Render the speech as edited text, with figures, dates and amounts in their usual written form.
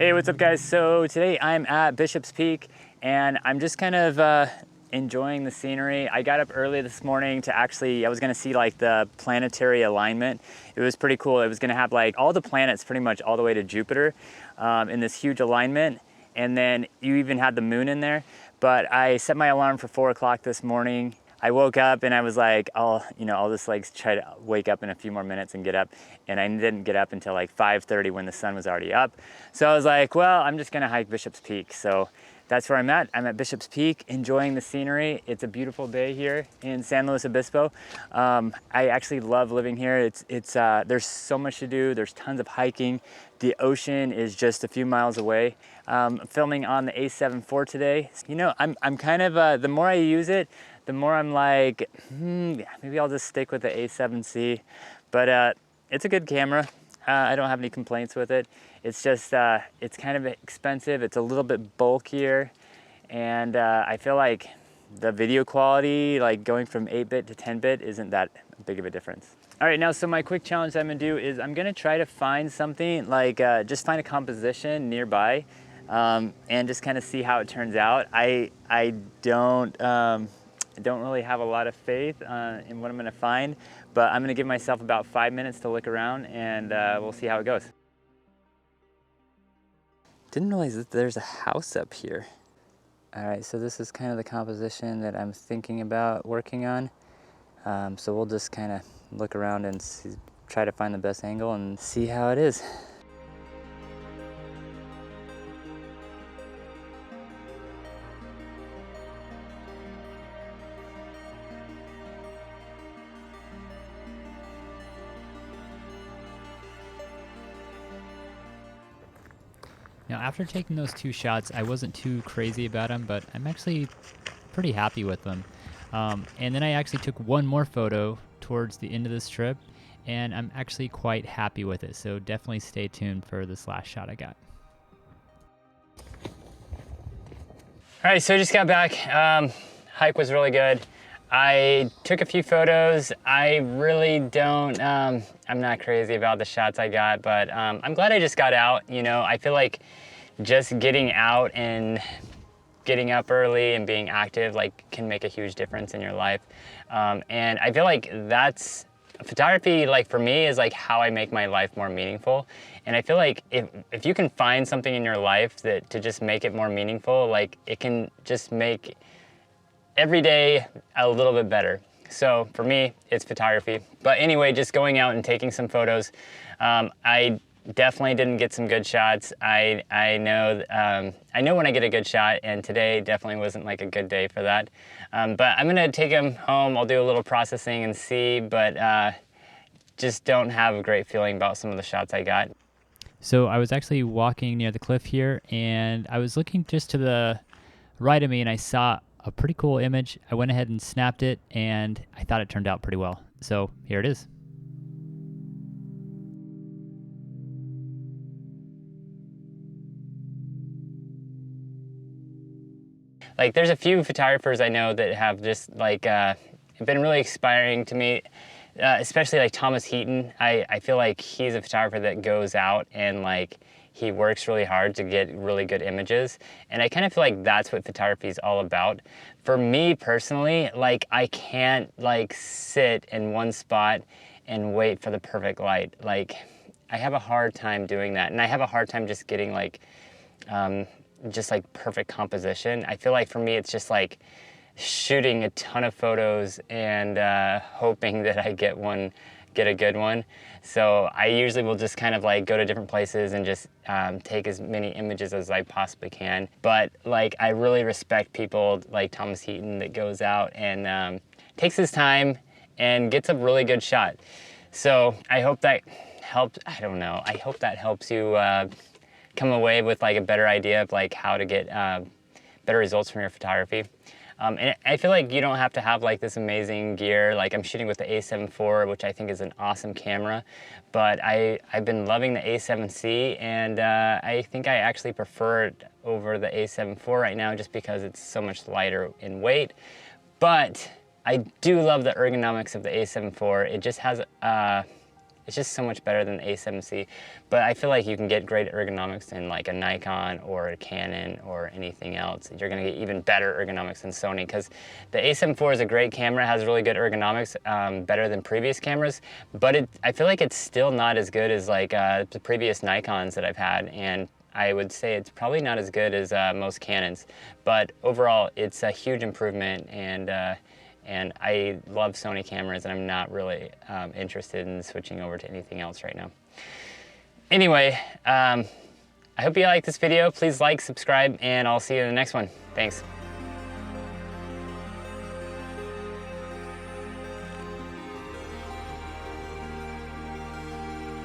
Hey, what's up guys? So today I'm at Bishop's Peak and I'm just kind of enjoying the scenery. I got up early this morning to I was gonna see like the planetary alignment. It was pretty cool. It was gonna have like all the planets pretty much all the way to Jupiter in this huge alignment. And then you even had the moon in there. But I set my alarm for 4 o'clock this morning. I woke up and I was like, I'll just like try to wake up in a few more minutes and get up. And I didn't get up until like 5:30 when the sun was already up. So I was like, well, I'm just gonna hike Bishop's Peak. So that's where I'm at. I'm at Bishop's Peak, enjoying the scenery. It's a beautiful day here in San Luis Obispo. I actually love living here. There's so much to do. There's tons of hiking. The ocean is just a few miles away. Filming on the A7 IV today. You know, I'm kind of, the more I use it, the more I'm like, maybe I'll just stick with the A7C. But it's a good camera. I don't have any complaints with it. It's just, it's kind of expensive. It's a little bit bulkier. And I feel like the video quality, like going from 8-bit to 10-bit isn't that big of a difference. All right, now, so my quick challenge I'm gonna do is I'm gonna try to find something like, just find a composition nearby and just kind of see how it turns out. I don't really have a lot of faith in what I'm gonna find, but I'm gonna give myself about 5 minutes to look around and we'll see how it goes. Didn't realize that there's a house up here. All right, so this is kind of the composition that I'm thinking about working on. So we'll just kind of look around and try to find the best angle and see how it is. Now, after taking those two shots, I wasn't too crazy about them, but I'm actually pretty happy with them. And then I actually took one more photo towards the end of this trip, and I'm actually quite happy with it. So definitely stay tuned for this last shot I got. All right, so I just got back. Hike was really good. I took a few photos. I really don't, I'm not crazy about the shots I got, but I'm glad I just got out. You know, I feel like just getting out and getting up early and being active like can make a huge difference in your life. And I feel like photography, like for me, is like how I make my life more meaningful. And I feel like if you can find something in your life to just make it more meaningful, like it can just make every day a little bit better. So for me, it's photography. But anyway, just going out and taking some photos. I definitely didn't get some good shots. I know when I get a good shot, and today definitely wasn't like a good day for that. But I'm gonna take them home. I'll do a little processing and see, but just don't have a great feeling about some of the shots I got. So I was actually walking near the cliff here, and I was looking just to the right of me, and I saw a pretty cool image. I went ahead and snapped it, and I thought it turned out pretty well. So here it is. Like there's a few photographers I know that have just like been really inspiring to me, especially like Thomas Heaton. I feel like he's a photographer that goes out and like he works really hard to get really good images. And I kind of feel like that's what photography is all about. For me personally, like I can't like sit in one spot and wait for the perfect light. Like I have a hard time doing that. And I have a hard time just getting like, just like perfect composition. I feel like for me, it's just like shooting a ton of photos and hoping that I get a good one. So I usually will just kind of like go to different places and just take as many images as I possibly can. But like I really respect people like Thomas Heaton that goes out and takes his time and gets a really good shot. So I hope that helps. I don't know. I hope that helps you come away with like a better idea of like how to get better results from your photography. And I feel like you don't have to have like this amazing gear. Like I'm shooting with the A7 IV, which I think is an awesome camera, but I've been loving the A7C, and I think I actually prefer it over the A7 IV right now just because it's so much lighter in weight. But I do love the ergonomics of the A7 IV. It just has it's just so much better than the A7C. But I feel like you can get great ergonomics in like a Nikon or a Canon or anything else. You're gonna get even better ergonomics than Sony, because the A7 IV is a great camera, has really good ergonomics, better than previous cameras, but I feel like it's still not as good as like the previous Nikons that I've had, and I would say it's probably not as good as most Canons, but overall it's a huge improvement, and I love Sony cameras, and I'm not really interested in switching over to anything else right now. Anyway, I hope you liked this video. Please like, subscribe, and I'll see you in the next one. Thanks.